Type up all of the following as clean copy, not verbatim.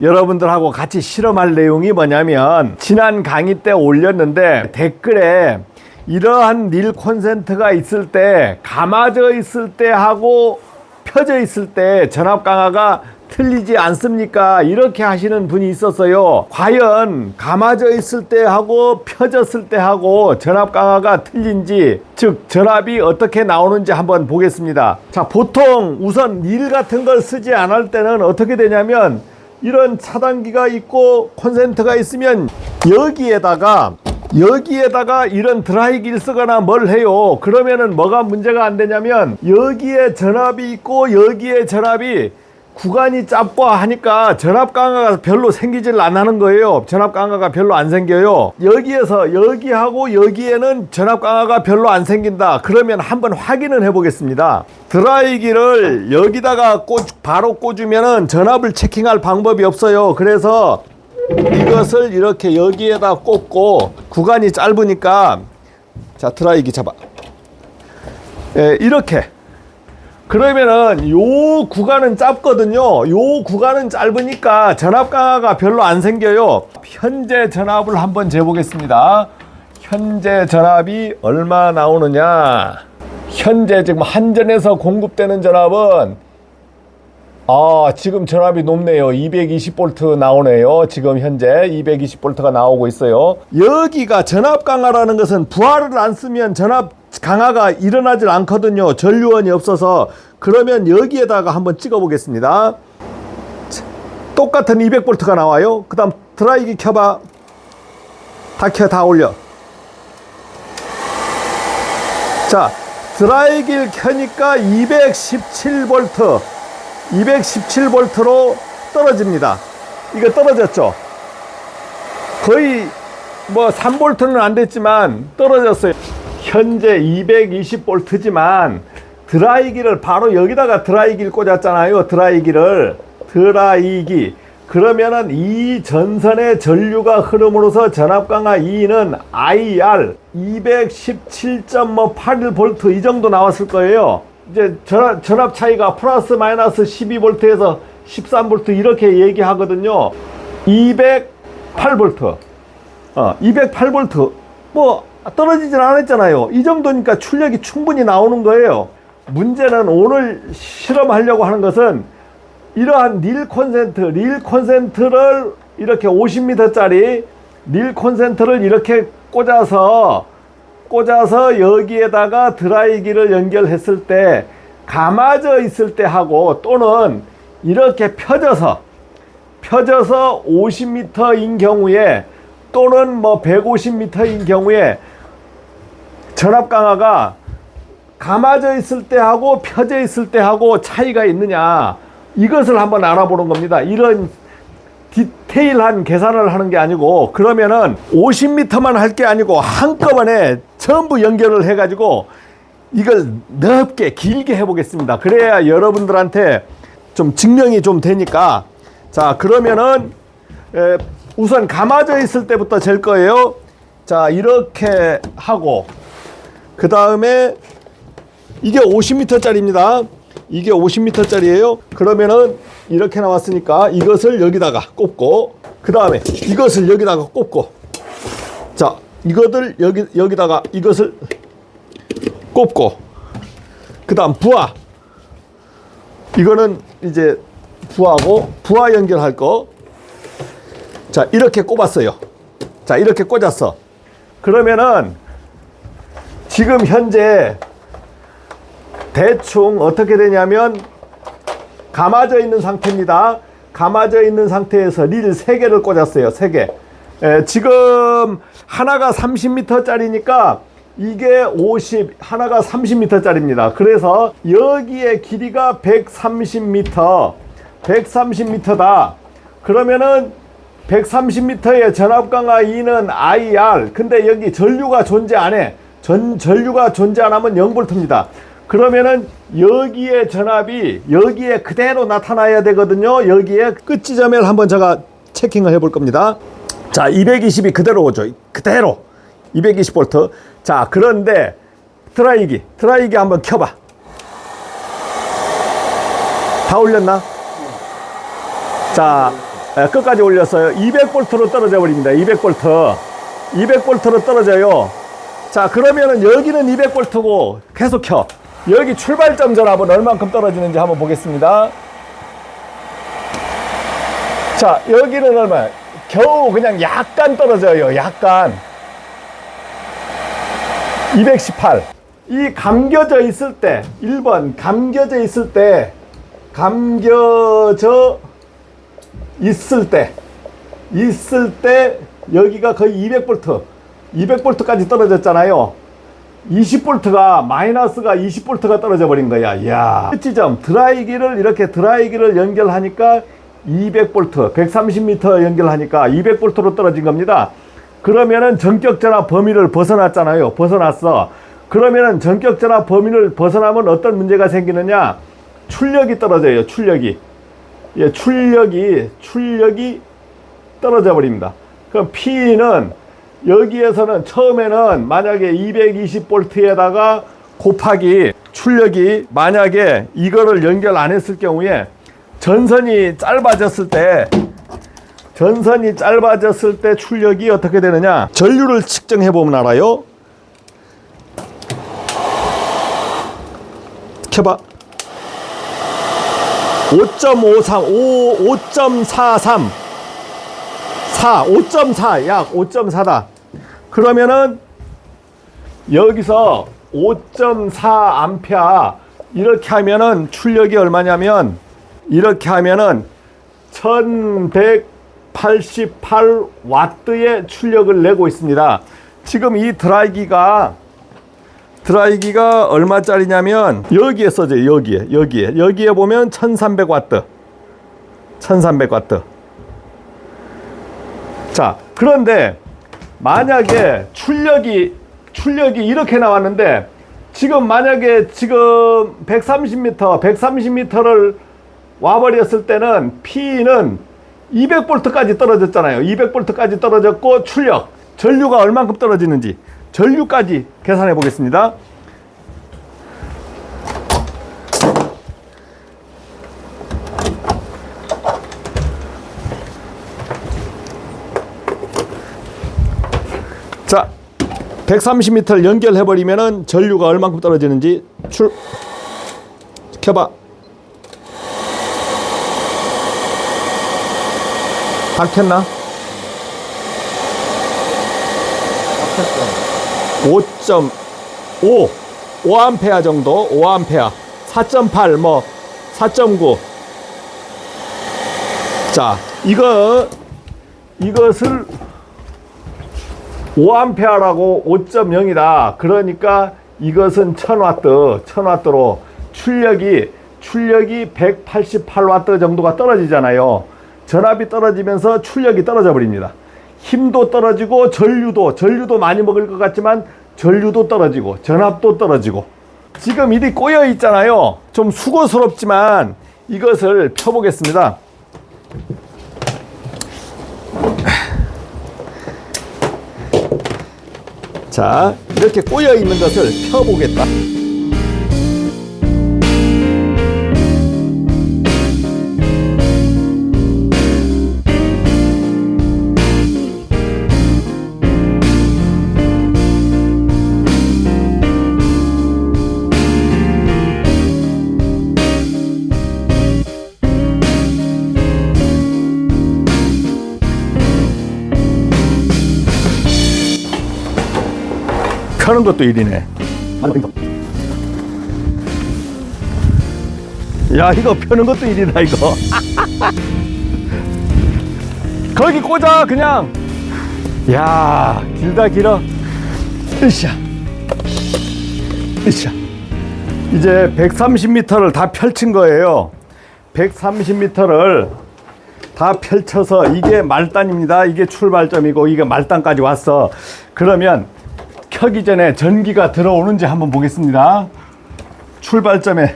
여러분들하고 같이 실험할 내용이 뭐냐면, 지난 강의 때 올렸는데 댓글에 이러한 닐 콘센트가 있을 때, 감아져 있을 때 하고 펴져 있을 때 전압 강화가 틀리지 않습니까? 이렇게 하시는 분이 있었어요. 과연 감아져 있을 때 하고 펴졌을 때 하고 전압 강화가 틀린지, 즉 전압이 어떻게 나오는지 한번 보겠습니다. 자, 보통 우선 닐 같은 걸 쓰지 않을 때는 어떻게 되냐면, 이런 차단기가 있고 콘센트가 있으면 여기에다가 이런 드라이기를 쓰거나 뭘 해요. 그러면은 뭐가 문제가 안 되냐면, 여기에 전압이 있고 여기에 전압이 구간이 짧고 하니까 전압 강화가 별로 생기질 안 하는 거예요. 전압 강화가 별로 안 생겨요. 여기에서 여기하고 여기에는 전압 강화가 별로 안 생긴다. 그러면 한번 확인을 해 보겠습니다. 드라이기를 여기다가 바로 꽂으면은 전압을 체킹할 방법이 없어요. 그래서 이것을 이렇게 여기에다 꽂고, 구간이 짧으니까, 자, 드라이기 잡아. 이렇게. 그러면은 요 구간은 짧거든요. 요 구간은 짧으니까 전압 강화가 별로 안 생겨요. 현재 전압을 한번 재보겠습니다. 현재 전압이 얼마 나오느냐. 현재 지금 한전에서 공급되는 전압은 지금 전압이 높네요. 220V 나오네요. 지금 현재 220V가 나오고 있어요. 여기가 전압 강화라는 것은 부하를 안 쓰면 전압 강화가 일어나질 않거든요. 전류원이 없어서. 그러면 여기에다가 한번 찍어 보겠습니다. 똑같은 200V가 나와요. 그 다음 드라이기 켜봐. 다 올려. 자, 드라이기를 켜니까 217V로 떨어집니다. 이거 떨어졌죠? 거의 뭐 3V는 안 됐지만 떨어졌어요. 현재 220V지만 드라이기를 바로 여기다가 드라이기를 꽂았잖아요. 드라이기. 그러면은 이 전선의 전류가 흐름으로써 전압 강화 E는 IR 217.81V 이 정도 나왔을 거예요. 이제 전압 차이가 플러스 마이너스 12V에서 13V 이렇게 얘기하거든요. 208V. 208V. 뭐 떨어지진 않았잖아요. 이 정도니까 출력이 충분히 나오는 거예요. 문제는 오늘 실험하려고 하는 것은, 이러한 닐 콘센트를 이렇게 50m짜리 닐 콘센트를 이렇게 꽂아서 여기에다가 드라이기를 연결했을 때, 감아져 있을 때 하고, 또는 이렇게 펴져서 50m인 경우에, 또는 뭐 150m인 경우에 전압 강화가 감아져 있을 때 하고 펴져 있을 때 하고 차이가 있느냐, 이것을 한번 알아보는 겁니다. 이런 디테일한 계산을 하는 게 아니고, 그러면은 50m만 할 게 아니고 한꺼번에 전부 연결을 해가지고 이걸 넓게 길게 해보겠습니다. 그래야 여러분들한테 좀 증명이 좀 되니까. 자, 그러면은 우선 감아져 있을 때부터 잴 거예요. 자, 이렇게 하고, 그 다음에 이게 50m짜리입니다. 이게 50m짜리예요. 그러면은 이렇게 나왔으니까 이것을 여기다가 꼽고, 그 다음에 이것을 여기다가 꼽고, 자, 이것을 여기다가 이것을 꼽고, 그 다음 부하. 이거는 이제 부하 연결할 거. 자, 이렇게 꼽았어요. 자, 이렇게 꽂았어. 그러면은 지금 현재 대충 어떻게 되냐면, 감아져 있는 상태입니다. 감아져 있는 상태에서 릴 3개를 꽂았어요. 3개. 지금 하나가 30m짜리니까 이게 50, 하나가 30m짜리입니다. 그래서 여기에 길이가 130m다. 그러면은 130m의 전압 강화 E는 IR. 근데 여기 전류가 존재 안 해. 전류가 존재 안 하면 0V입니다. 그러면은 여기에 전압이 여기에 그대로 나타나야 되거든요. 여기에 끝 지점을 한번 제가 체킹을 해볼 겁니다. 자, 220이 그대로 오죠. 그대로 220V. 자, 그런데 드라이기 한번 켜봐. 다 올렸나? 자, 끝까지 올렸어요. 200볼트로 떨어져 버립니다. 200볼트. 200볼트로 떨어져요. 자, 그러면은 여기는 200볼트고 계속 켜. 여기 출발점 전압은 얼만큼 떨어지는지 한번 보겠습니다. 자, 여기는 얼마? 겨우 그냥 약간 떨어져요. 약간. 218. 이 감겨져 있을 때, 1번 감겨져 있을 때, 있을 때 여기가 거의 200볼트까지 떨어졌잖아요. 20볼트가 마이너스가 20볼트가 떨어져 버린 거야. 이야. 지점 드라이기를 이렇게 드라이기를 연결하니까 200볼트, 130m 연결하니까 200볼트로 떨어진 겁니다. 그러면은 전격전압 범위를 벗어났잖아요. 벗어났어. 그러면은 전격전압 범위를 벗어나면 어떤 문제가 생기느냐? 출력이 떨어져요. 출력이. 예, 출력이 떨어져 버립니다. 그럼 P는 여기에서는 처음에는 만약에 220볼트에다가 곱하기 출력이 만약에 이거를 연결 안 했을 경우에 전선이 짧아졌을 때 출력이 어떻게 되느냐? 전류를 측정해 보면 알아요. 켜봐. 5.43 5.4 약 5.4다. 그러면은 여기서 5.4 암페어 이렇게 하면은 출력이 얼마냐면 이렇게 하면은 1188 와트의 출력을 내고 있습니다. 지금 이 드라이기가 얼마짜리냐면 여기에 써져요. 여기에 보면 1300와트. 자, 그런데 만약에 출력이 이렇게 나왔는데 지금 만약에 130m를 와버렸을 때는 P는 200볼트까지 떨어졌잖아요. 200볼트까지 떨어졌고 전류가 얼만큼 떨어지는지 전류까지 계산해 보겠습니다. 자, 130m를 연결해 버리면은 전류가 얼만큼 떨어지는지 켜봐. 다 켰나? 5.5 정도, 5A, 4.8 뭐 4.9. 자, 이것을 5A라고 5.0이다. 그러니까 이것은 1000와트로 출력이 188와트 정도가 떨어지잖아요. 전압이 떨어지면서 출력이 떨어져 버립니다. 힘도 떨어지고 전류도 많이 먹을 것 같지만 전류도 떨어지고 전압도 떨어지고. 지금 이리 꼬여 있잖아요. 좀 수고스럽지만 이것을 펴보겠습니다. 자, 이렇게 꼬여 있는 것을 펴보겠다. 켜는 것도 일이네. 야, 이거 펴는 것도 일이다, 이거. 거기 꽂아, 그냥. 야, 길어. 으쌰. 이제 130m를 다 펼친 거예요. 130m를 다 펼쳐서 이게 말단입니다. 이게 출발점이고 이게 말단까지 왔어. 그러면 켜기 전에 전기가 들어오는지 한번 보겠습니다. 출발점에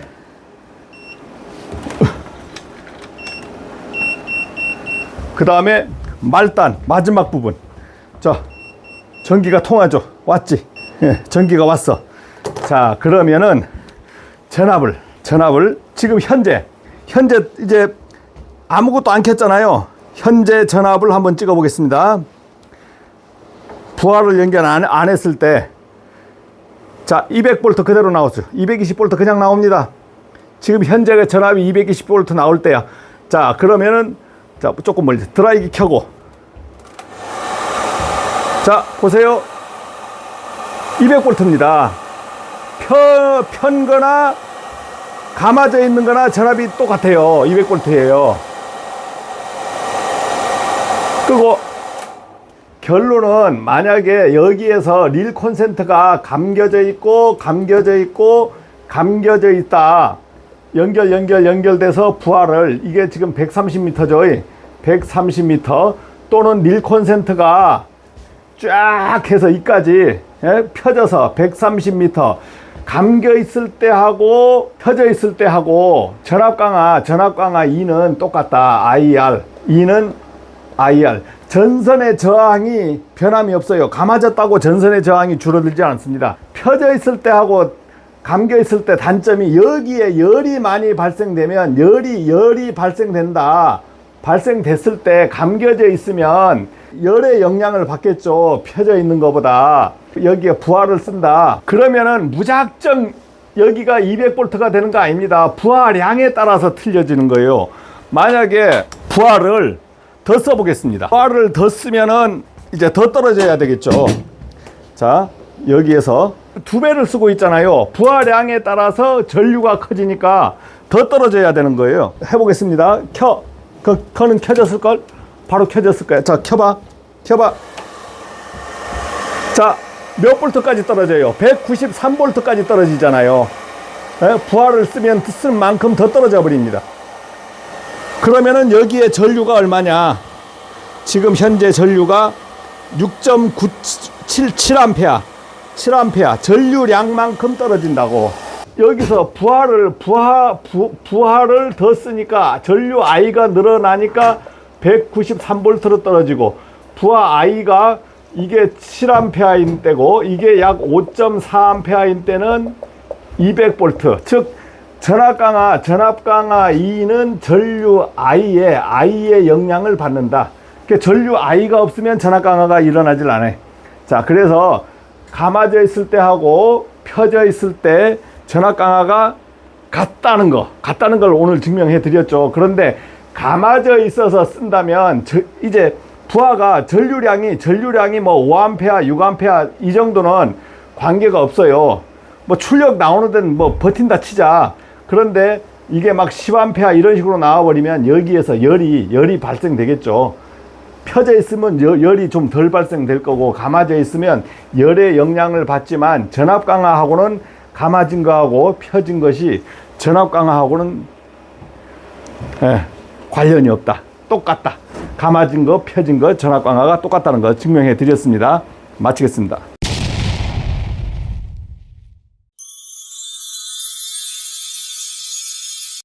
그 다음에 말단 마지막 부분. 자, 전기가 통하죠. 왔지? 예, 전기가 왔어. 자, 그러면은 전압을 지금 현재 이제 아무것도 안 켰잖아요. 현재 전압을 한번 찍어 보겠습니다. 부하를 연결 안 했을 때, 자, 200V 그대로 나왔어요. 220V 그냥 나옵니다. 지금 현재 전압이 220V 나올 때야. 자, 그러면은, 자, 조금 멀리 드라이기 켜고. 자, 보세요. 200V입니다. 편거나 감아져 있는 거나 전압이 똑같아요. 200V예요. 끄고, 결론은 만약에 여기에서 릴 콘센트가 감겨져 있고 감겨져 있다. 연결돼서 부하를, 이게 지금 130m죠. 130m 또는 릴 콘센트가 쫙 해서 이까지 펴져서 130m 감겨 있을 때 하고 펴져 있을 때 하고 전압 강화 2는 똑같다. IR 2는 IR. 전선의 저항이 변함이 없어요. 감아졌다고 전선의 저항이 줄어들지 않습니다. 펴져 있을 때 하고 감겨 있을 때 단점이, 여기에 열이 많이 발생되면 열이 발생된다. 발생됐을 때 감겨져 있으면 열의 영향을 받겠죠. 펴져 있는 것보다. 여기에 부하를 쓴다. 그러면은 무작정 여기가 200V가 되는 거 아닙니다. 부하량에 따라서 틀려지는 거예요. 만약에 부하를 더 써보겠습니다. 부하를 더 쓰면은 이제 더 떨어져야 되겠죠. 자, 여기에서 2배를 쓰고 있잖아요. 부하량에 따라서 전류가 커지니까 더 떨어져야 되는 거예요. 해보겠습니다. 켜는 켜졌을걸? 바로 켜졌을 거야. 자, 켜봐. 자, 몇 볼트까지 떨어져요? 193V까지 떨어지잖아요. 부하를 쓰면 쓴 만큼 더 떨어져 버립니다. 그러면은 여기에 전류가 얼마냐? 지금 현재 전류가 6.977A 7A 전류량만큼 떨어진다고. 여기서 부하를 더 쓰니까 전류 I가 늘어나니까 193V로 떨어지고, 부하 I가 이게 7A인 때고 이게 약 5.4A인 때는 200V. 즉 전압 강화 2는 전류 I의 영향을 받는다. 그러니까 전류 I가 없으면 전압 강화가 일어나질 않아요. 자, 그래서 감아져 있을 때 하고 펴져 있을 때 전압 강화가 같다는 걸 오늘 증명해 드렸죠. 그런데 감아져 있어서 쓴다면 이제 부하가 전류량이 뭐 5A, 6A 이 정도는 관계가 없어요. 뭐 출력 나오는 데는 뭐 버틴다 치자. 그런데 이게 막 10A 이런 식으로 나와버리면 여기에서 열이 발생되겠죠. 펴져 있으면 열이 좀 덜 발생될 거고, 감아져 있으면 열의 영향을 받지만 전압 강화하고는 감아진 거하고 펴진 것이 전압 강화하고는 관련이 없다. 똑같다. 감아진 거, 펴진 거, 전압 강화가 똑같다는 거 증명해 드렸습니다. 마치겠습니다.